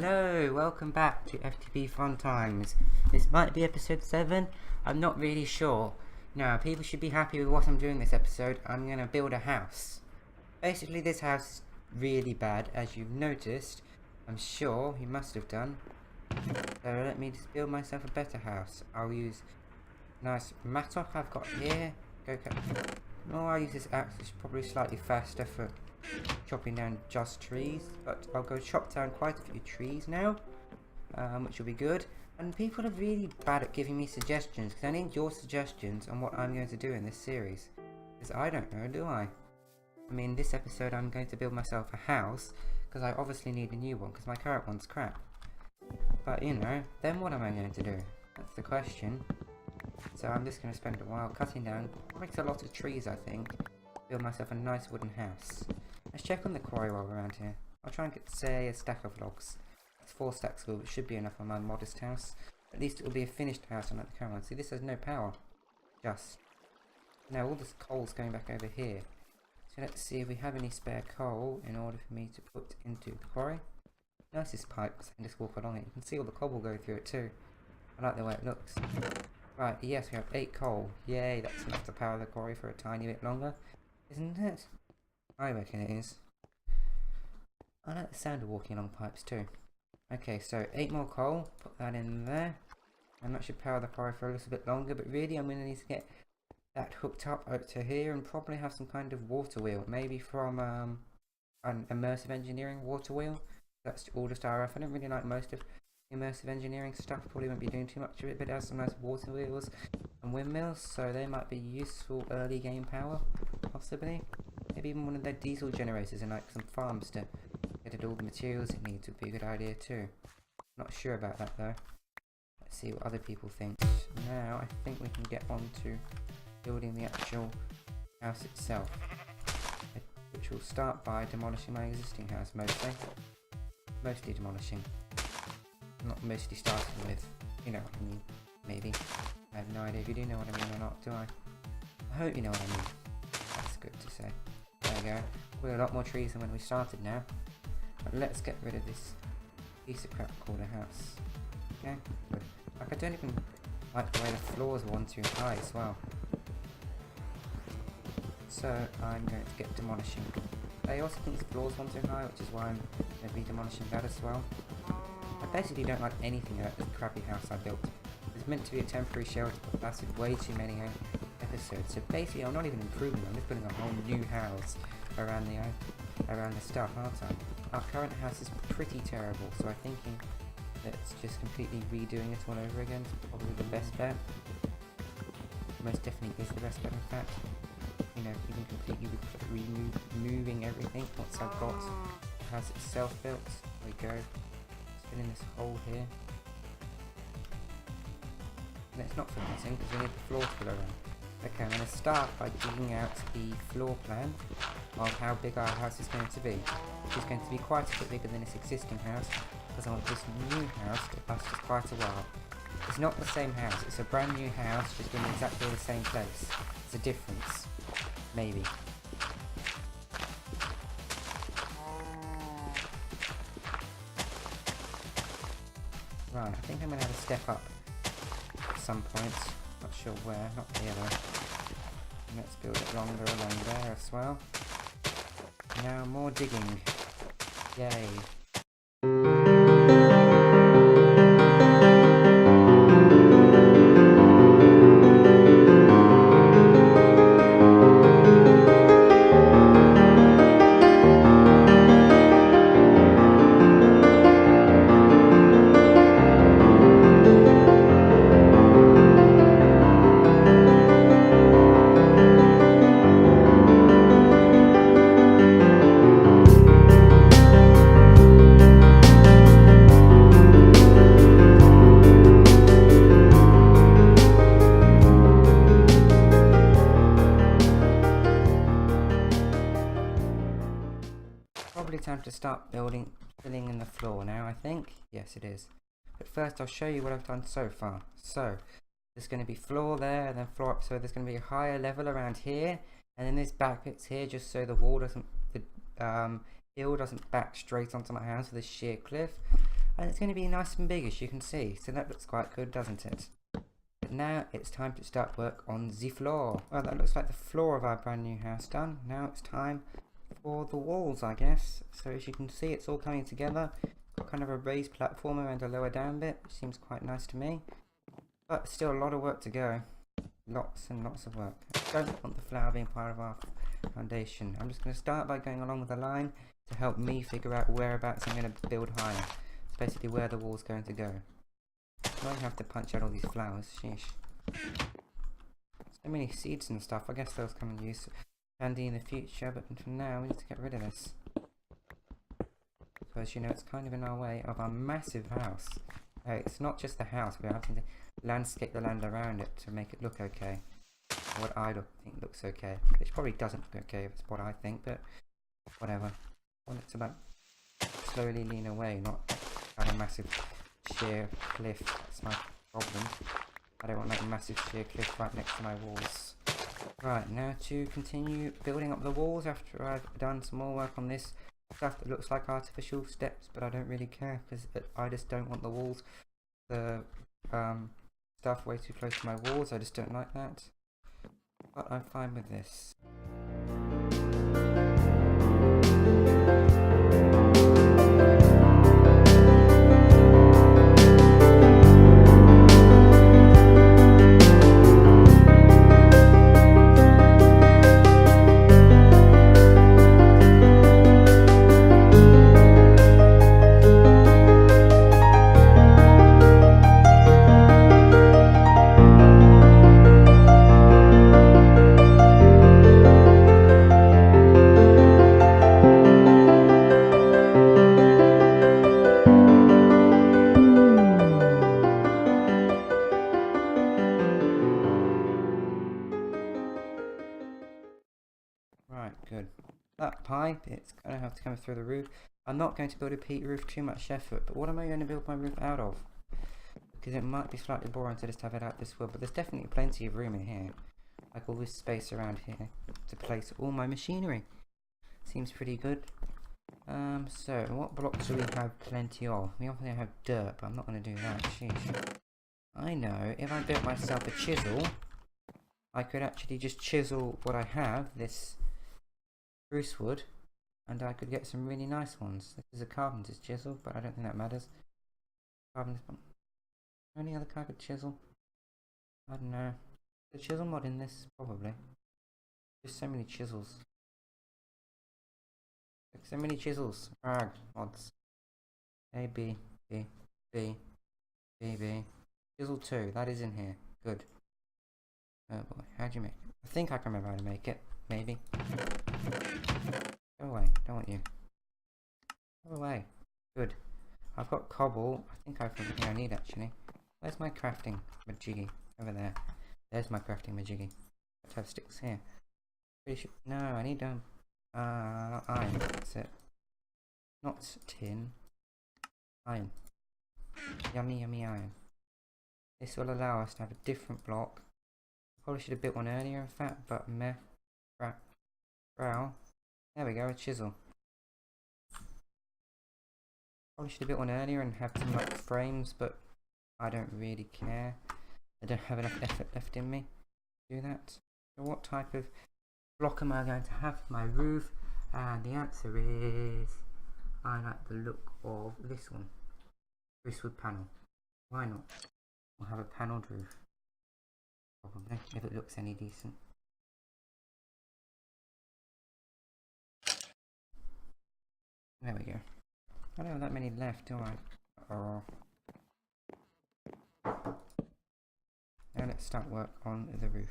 Hello, welcome back to FTB Funtimes. This might be episode 7, I'm not really sure. Now, people should be happy with what I'm doing this episode. I'm going to build a house. Basically, this house is really bad, as you've noticed. I'm sure you must have done. So let me just build myself a better house. I'll use nice mattock I've got here. I'll use this axe, which is probably slightly faster for chopping down just trees, but I'll go chop down quite a few trees now, which will be good. And people are really bad at giving me suggestions, because I need your suggestions on what I'm going to do in this series, because I don't know, do I? I mean, this episode I'm going to build myself a house, because I obviously need a new one, because my current one's crap. But you know, then what am I going to do? That's the question. So I'm just going to spend a while cutting down quite a lot of trees, I think, build myself a nice wooden house. Let's check on the quarry while we're around here. I'll try and get, say, a stack of logs. That's 4 stacks of wood, which should be enough on my modest house. At least it will be a finished house, unlike the current one. See, this has no power. Just. Now all this coal's going back over here. So let's see if we have any spare coal in order for me to put into the quarry. Nice this pipe, because I can just walk along it. You can see all the cobble go through it too. I like the way it looks. Right, yes, we have 8 coal. Yay, that's enough to power the quarry for a tiny bit longer. Isn't it? I reckon it is. I like the sound of walking along pipes too. Okay, so 8 more coal, put that in there. And that should power the quarry for a little bit longer, but really I'm going to need to get that hooked up out to here and probably have some kind of water wheel. Maybe from an immersive engineering water wheel. That's all just RF. I don't really like most of immersive engineering stuff, probably won't be doing too much of it, but it has some nice water wheels and windmills, so they might be useful early game power, possibly. Maybe even one of their diesel generators in like some farms to get it all the materials it needs would be a good idea too. Not sure about that though. Let's see what other people think. Now I think we can get on to building the actual house itself, which will start by demolishing my existing house mostly demolishing. Not mostly starting with, you know what I mean, maybe. I have no idea if you do know what I mean or not, do I? I hope you know what I mean. That's good to say. There we go. We're a lot more trees than when we started now. But let's get rid of this piece of crap called a house. Okay, good. Like, I don't even like the way the floors are 1 too high as well. So I'm going to get demolishing. I also think the floor's 1 too high, which is why I'm going to be demolishing that as well. I basically don't like anything about this crappy house I built. It's meant to be a temporary shelter, but it lasted way too many episodes. So basically, I'm not even improving. I'm just building a whole new house around the stuff, aren't I? Our current house is pretty terrible, so I'm thinking that just completely redoing it all over again is probably the best bet. Most definitely is the best bet, in fact. You know, even completely removing everything once I've got the house itself built. There we go. In this hole here. And it's not formatting because we need the floor to go around. Okay, I'm going to start by digging out the floor plan of how big our house is going to be. Which is going to be quite a bit bigger than this existing house, because I want this new house to last us quite a while. It's not the same house, it's a brand new house just in exactly the same place. There's a difference. Maybe. Right, I think I'm going to have to step up at some point. Not sure where, not here though. And let's build it longer along there as well. Now more digging. Yay. Probably time to start filling in the floor now, I think. Yes, it is. But first I'll show you what I've done so far. So, there's going to be floor there, and then floor up, so there's going to be a higher level around here, and then there's back bits here, just so the wall doesn't, the hill doesn't back straight onto my house with a sheer cliff. and it's going to be nice and big, as you can see, so that looks quite good, doesn't it? But now it's time to start work on the floor. Well, that looks like the floor of our brand new house done. Now it's time for the walls, I guess. So as you can see, it's all coming together. Got kind of a raised platform and a lower down bit, which seems quite nice to me. But still a lot of work to go. Lots and lots of work. I don't want the flower being part of our foundation. I'm just going to start by going along with the line to help me figure out whereabouts I'm going to build higher. It's basically where the wall's going to go. I might have to punch out all these flowers. Sheesh. So many seeds and stuff. I guess those come in use handy in the future, but for now we need to get rid of this. Because, you know, it's kind of in our way of our massive house. It's not just the house, we're having to landscape the land around it to make it look okay. What I think looks okay. Which probably doesn't look okay, that's what I think, but whatever. I want it to like slowly lean away, not have a massive sheer cliff. That's my problem. I don't want like a massive sheer cliff right next to my walls. Right, now to continue building up the walls after I've done some more work on this stuff that looks like artificial steps, but I don't really care because I just don't want the walls, the stuff way too close to my walls. I just don't like that, but I'm fine with this. Right, good. That pipe, it's going to have to come through the roof. I'm not going to build a peat roof, too much effort, but what am I going to build my roof out of? Because it might be slightly boring to just have it out this wood, but there's definitely plenty of room in here. Like all this space around here to place all my machinery. Seems pretty good. So what blocks do we have plenty of? We obviously have dirt, but I'm not going to do that. Sheesh. I know, if I built myself a chisel, I could actually just chisel what I have, this spruce wood, and I could get some really nice ones. This is a carpenter's chisel, but I don't think that matters. Any other kind of chisel? I don't know. The chisel mod in this, probably. There's so many chisels. Like so many chisels. Rag mods. A, B, B, B, B, B. Chisel 2, that is in here. Good. Oh boy, how'd you make it? I think I can remember how to make it. Maybe. Go away, don't want you. Go away. Good. I've got cobble. I think I've everything I need actually. Where's my crafting majiggy? Over there. There's my crafting majiggy. Let's have sticks here. Pretty sure. No, I need iron. That's it. Not tin. Iron. Yummy, yummy iron. This will allow us to have a different block. Probably should have built one earlier, in fact, but meh. Brow. There we go, a chisel. Probably should have built one earlier and have some like frames, but I don't really care. I don't have enough effort left in me to do that. So what type of block am I going to have for my roof? And the answer is I like the look of this one. This wood panel. Why not? We'll have a panelled roof. Probably, if it looks any decent. There we go. I don't have that many left, do I? Oh. Now let's start work on the roof.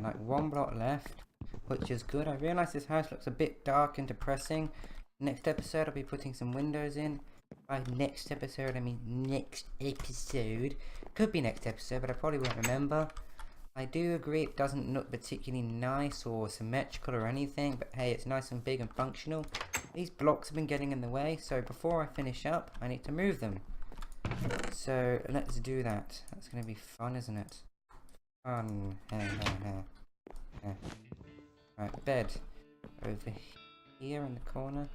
like 1 block left, which is good. I realise this house looks a bit dark and depressing. Next episode I'll be putting some windows in. By next episode I mean next episode. Could be next episode, but I probably won't remember. I do agree it doesn't look particularly nice or symmetrical or anything, but hey, it's nice and big and functional. These blocks have been getting in the way, so before I finish up, I need to move them. So let's do that. That's going to be fun, isn't it? Fun. Right, bed. Over here in the corner.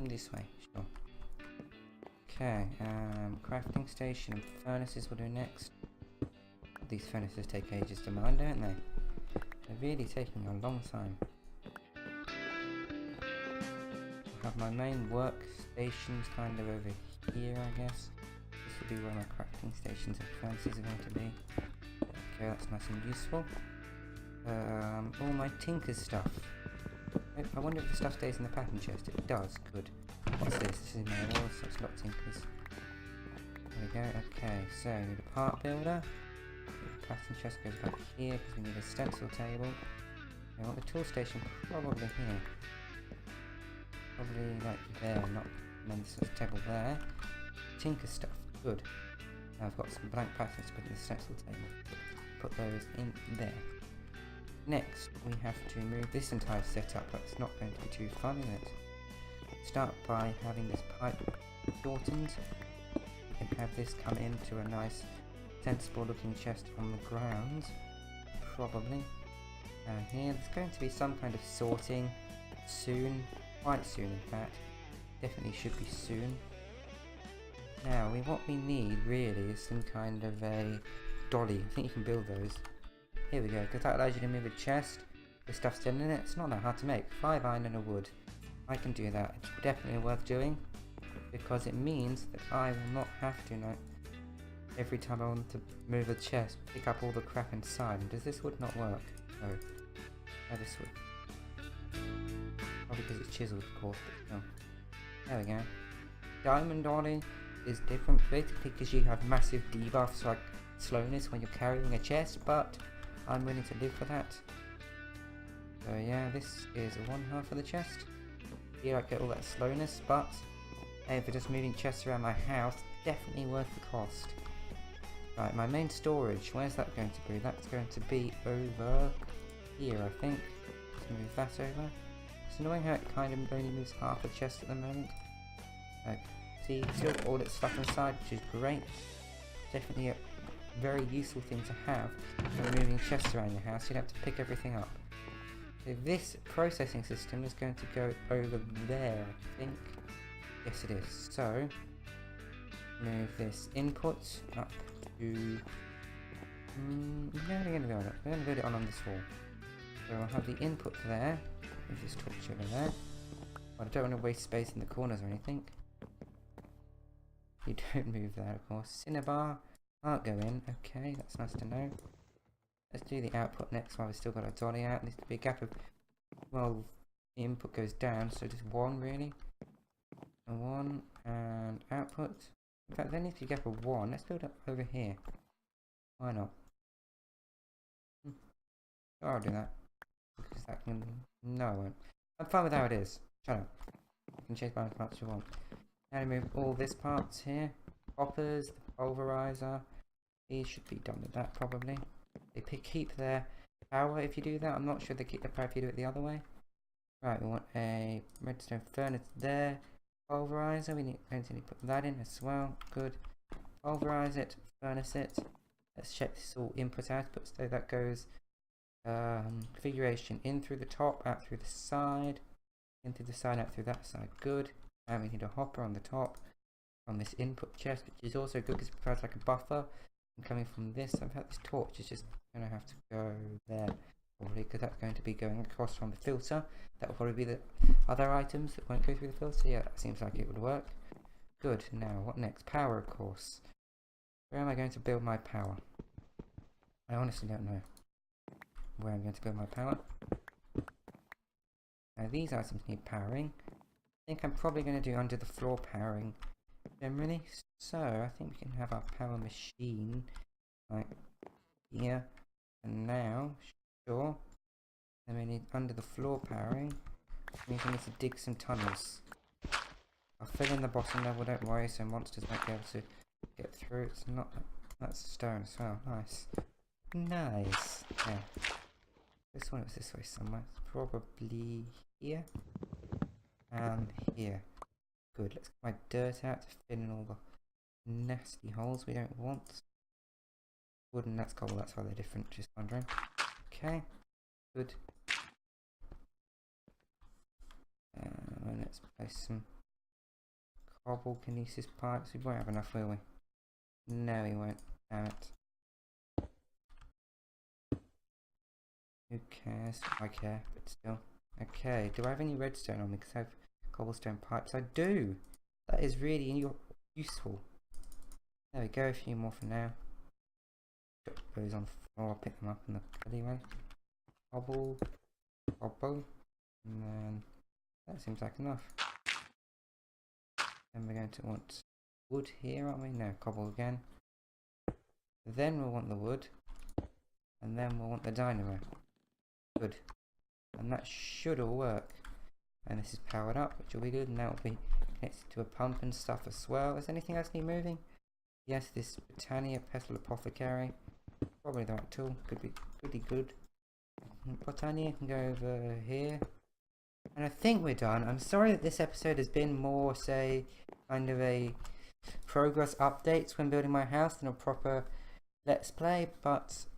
This way, sure. Okay, crafting station and furnaces will do next. These furnaces take ages to mine, don't they? They're really taking a long time. I have my main workstations kind of over here, I guess. This will be where my crafting stations and furnaces are going to be. Okay, that's nice and useful. All my tinker's stuff. I wonder if the stuff stays in the packing chest. It does, good. What's this? This is my wall, so it's not tinkers. There we go, okay, so we need a part builder. The packing chest goes back here because we need a stencil table. I want the tool station probably here. Probably like there, not and this table there. Tinker stuff, good. Now I've got some blank patterns to put in the stencil table. Put those in there. Next, we have to move this entire setup. That's not going to be too fun, is it? Start by having this pipe shortened. We can have this come into a nice, sensible looking chest on the ground. Probably. Here, there's going to be some kind of sorting soon. Quite soon, in fact. Definitely should be soon. Now, what we need really is some kind of a dolly. I think you can build those. Here we go, because that allows you to move a chest with stuff still in it. It's not that hard to make. 5 iron and a wood. I can do that. It's definitely worth doing, because it means that I will not have to, like, every time I want to move a chest, pick up all the crap inside. And does this wood not work? Oh. No, this wood. Probably because it's chiseled, of course, but no. There we go. Diamond dolly is different, basically because you have massive debuffs like slowness when you're carrying a chest, but I'm willing to live for that. So yeah, this is 1/2 of the chest. Here I get all that slowness, but hey, for just moving chests around my house, definitely worth the cost. Right, my main storage, where's that going to be? That's going to be over here, I think. Let's move that over. It's annoying how it kind of only moves half a chest at the moment. Like, see, still got all its stuff inside, which is great. Definitely a very useful thing to have when moving chests around your house. You'd have to pick everything up. So this processing system is going to go over there, I think. Yes, it is. So move this input up to. We're going to build it on this wall. So I'll have the input there. Move this torch over there. But I don't want to waste space in the corners or anything. You don't move that, of course. Cinnabar. Can't go in. Okay, that's nice to know. Let's do the output next while we've still got our dolly out. Needs to be a gap of, well, the input goes down, so just 1 really. 1 and output. In fact, there needs to be a gap of 1. Let's build up over here. Why not? Oh, I'll do that. Because that can. No, I won't. I'm fine with how it is. Shut up. You can change by as much as you want. Now remove all this parts here. Hoppers, the pulverizer. These should be done with that probably. They keep their power if you do that. I'm not sure they keep their power if you do it the other way. Right, we want a redstone furnace there. Pulverizer, we need to put that in as well. Good. Pulverize it, furnace it. Let's check this all input output. So that goes configuration in through the top, out through the side, in through the side, out through that side. Good. And we need a hopper on the top on this input chest, which is also good because it provides like a buffer. And coming from this, in fact, this torch is just going to have to go there probably because that's going to be going across from the filter. That will probably be the other items that won't go through the filter. Yeah, that seems like it would work. Good. Now, what next? Power, of course. Where am I going to build my power? I honestly don't know where I'm going to build my power. Now, these items need powering. I think I'm probably going to do under the floor powering generally. So, I think we can have our power machine like here. And now, sure. Then we need under the floor powering. We need to dig some tunnels. I'll fill in the bottom level, don't worry, so monsters might be able to get through. It's not... That's stone as well. Nice. Nice. Yeah. This one was this way somewhere. It's probably here. And here. Good. Let's get my dirt out to fill in all the nasty holes we don't want. Wood and that's cobble, that's why they're different, just wondering. Okay. Good. Let's place some cobble kinesis pipes. We won't have enough, will we? No, we won't. Damn it. Who cares? I care, but still. Okay, do I have any redstone on me? Because I have cobblestone pipes. I do! That is really useful. There we go, a few more for now. Drop those on the floor, I'll pick them up in the alleyway. Cobble. Cobble. And then that seems like enough. Then we're going to want wood here, aren't we? No, cobble again. Then we'll want the wood. And then we'll want the dynamo. Good. And that should all work. And this is powered up, which will be good. And that will be connected to a pump and stuff as well. Is anything else need moving? Yes, this Britannia Petal Apothecary. Probably the right tool. Could be pretty good. Britannia can go over here. And I think we're done. I'm sorry that this episode has been more, say, kind of a progress updates when building my house than a proper let's play,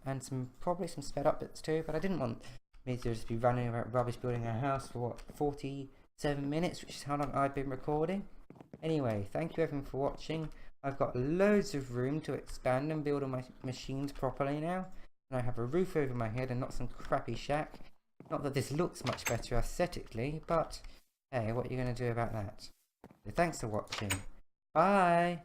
and probably some sped up bits too, but I didn't want me to just be running about rubbish building a house for what, 47 minutes, which is how long I've been recording. Anyway, thank you everyone for watching. I've got loads of room to expand and build all my machines properly now, and I have a roof over my head and not some crappy shack. Not that this looks much better aesthetically, but hey, what are you going to do about that? So thanks for watching. Bye!